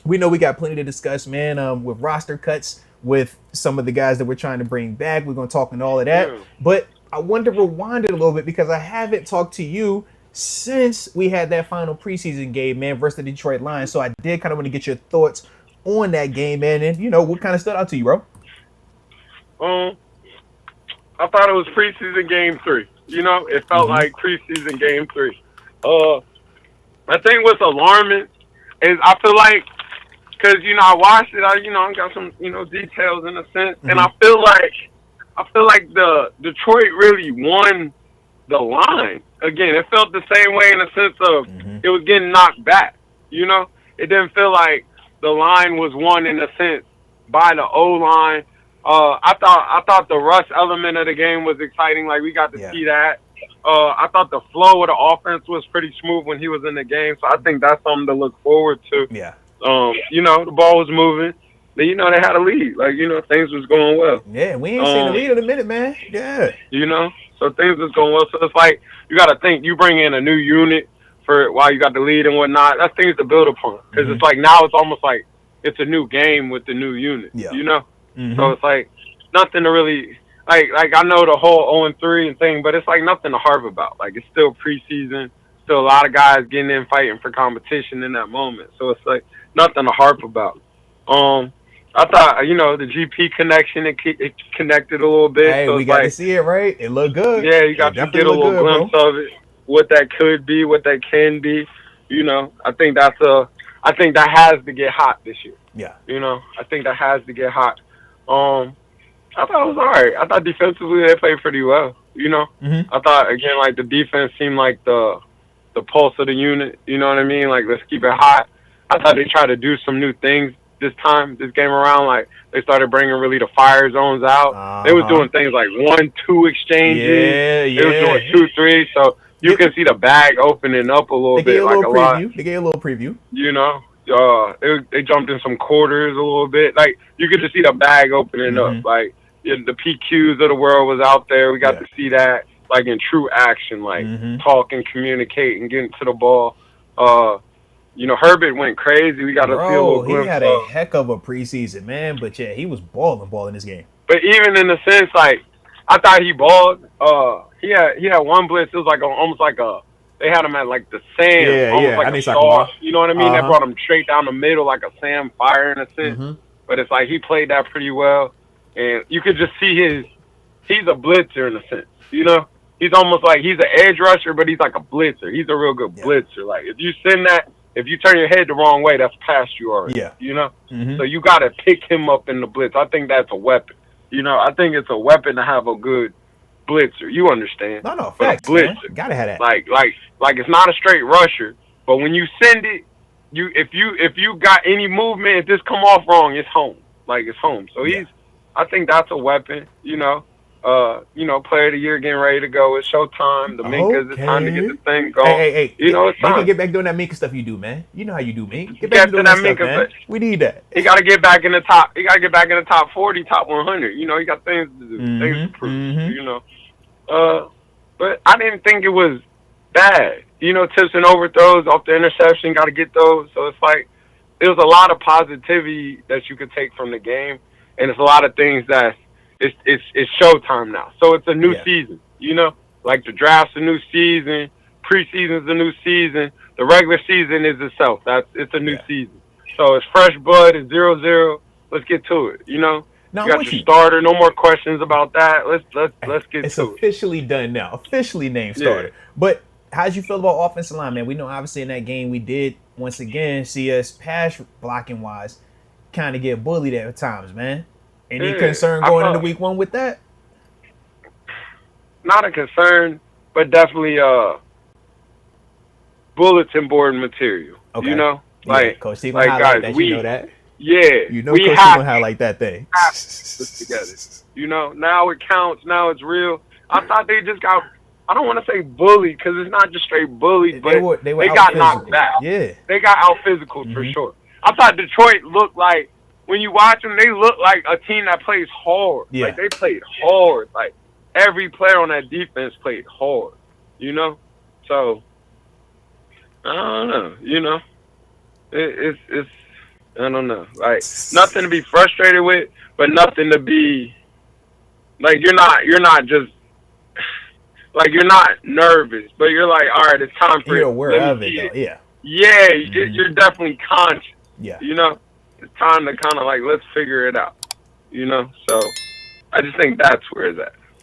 we know we got plenty to discuss, man. With roster cuts, with some of the guys that we're trying to bring back, we're gonna talk and all of that. Yeah. But I want to rewind it a little bit because I haven't talked to you since we had that final preseason game, man, versus the Detroit Lions. So I did kind of want to get your thoughts on that game, man, and what kind of stood out to you, bro. I thought it was preseason game 3. It felt like preseason game 3. I think what's alarming is I feel like, because, I watched it, I got some, details in a sense, and I feel like the Detroit really won the line. Again, it felt the same way in the sense of it was getting knocked back, It didn't feel like the line was won in a sense by the O-line. I thought the rush element of the game was exciting. Like, we got to see that. I thought the flow of the offense was pretty smooth when he was in the game, so I think that's something to look forward to. Yeah. The ball was moving. But, they had a lead. Like, things was going well. Yeah, we ain't seen the lead in a minute, man. Yeah. So things was going well. So it's like, you got to think, you bring in a new unit for while you got the lead and whatnot. That's things to build upon. Because it's like, now it's almost like it's a new game with the new unit, So it's like nothing to really, like I know the whole 0-3 and thing, but it's like nothing to harp about. Like, it's still preseason. Still a lot of guys getting in fighting for competition in that moment. So it's like nothing to harp about. I thought, the GP connection, it connected a little bit. Hey, so we got to see it, right? It looked good. Yeah, you got to get a little glimpse of it, what that could be, what that can be. I think that has to get hot this year. Yeah. I think that has to get hot. I thought it was all right. I thought defensively they played pretty well. I thought, again, like, the defense seemed like the pulse of the unit. You know what I mean? Like, let's keep it hot. I thought they tried to do some new things this game around. Like, they started bringing really the fire zones out. They was doing things like 1-2 exchanges. Yeah. They was doing 2-3. So you can see the bag opening up a little bit, like a lot. They gave a little preview. They jumped in some quarters a little bit. Like, you could just see the bag opening up. Like, the PQs of the world was out there. We got to see that, like, in true action, like talk and communicate and getting to the ball. Herbert went crazy. We got to see a little glimpse. He had a heck of a preseason, man. But yeah, he was balling this game. But even in the sense, like, I thought he balled. He had one blitz. It was like almost like they had him at like the Sam, almost like a sauce. You know what I mean? They brought him straight down the middle like a Sam Fire in a sense. But it's like he played that pretty well, and you could just see he's a blitzer in a sense. He's almost like he's an edge rusher, but he's like a blitzer. He's a real good blitzer. Like, if you turn your head the wrong way, that's past you already. Yeah. So you got to pick him up in the blitz. I think that's a weapon. I think it's a weapon to have a good blitzer. You understand? No, facts. Blitzer, man. Gotta have that. Like it's not a straight rusher, but when you send it, if you got any movement, if this come off wrong, it's home. Like, it's home. So I think that's a weapon. Player of the year getting ready to go. It's showtime. The Minkas, it's time to get the thing going. Hey. It's time. Can get back doing that Minka stuff you do, man. You know how you do, man. Get back to doing that stuff, man. We need that. He got to get back in the top. He got to get back in the top 40, top 100. He got things to do, things to prove. But I didn't think it was bad. Tips and overthrows off the interception, got to get those. So it's like, it was a lot of positivity that you could take from the game, and it's a lot of things that it's showtime now. So it's a new season. Like, the draft's a new season, preseason's a new season, the regular season is itself. It's a new season. So it's fresh blood. It's 0-0. Let's get to it. Now, you got your starter. No more questions about that. Let's get to it. It's officially done now. Officially named starter. But how'd you feel about offensive line, man? We know obviously in that game we did once again see us pass blocking wise kind of get bullied at times, man. Any concern going into week 1 with that? Not a concern, but definitely bulletin board material. Like, Coach T gonna highlight that. You know that. Yeah, Coach T gonna highlight that thing. Together. Now it counts. Now it's real. I thought they just got. I don't want to say bullied because it's not just straight bullied, but they got knocked back. Yeah, they got out physical for sure. I thought Detroit looked like, when you watch them, they look like a team that plays hard. Yeah. Like, they played hard. Like, every player on that defense played hard. So I don't know. It's I don't know. Like, nothing to be frustrated with, but nothing to be like you're not just like you're not nervous, but you're like, all right, it's time for You're it. aware Let of me it, see though. Yeah. Yeah, you're definitely conscious. Yeah. You know, it's time to kind of like let's figure it out. You know, so I just think that's where it's at.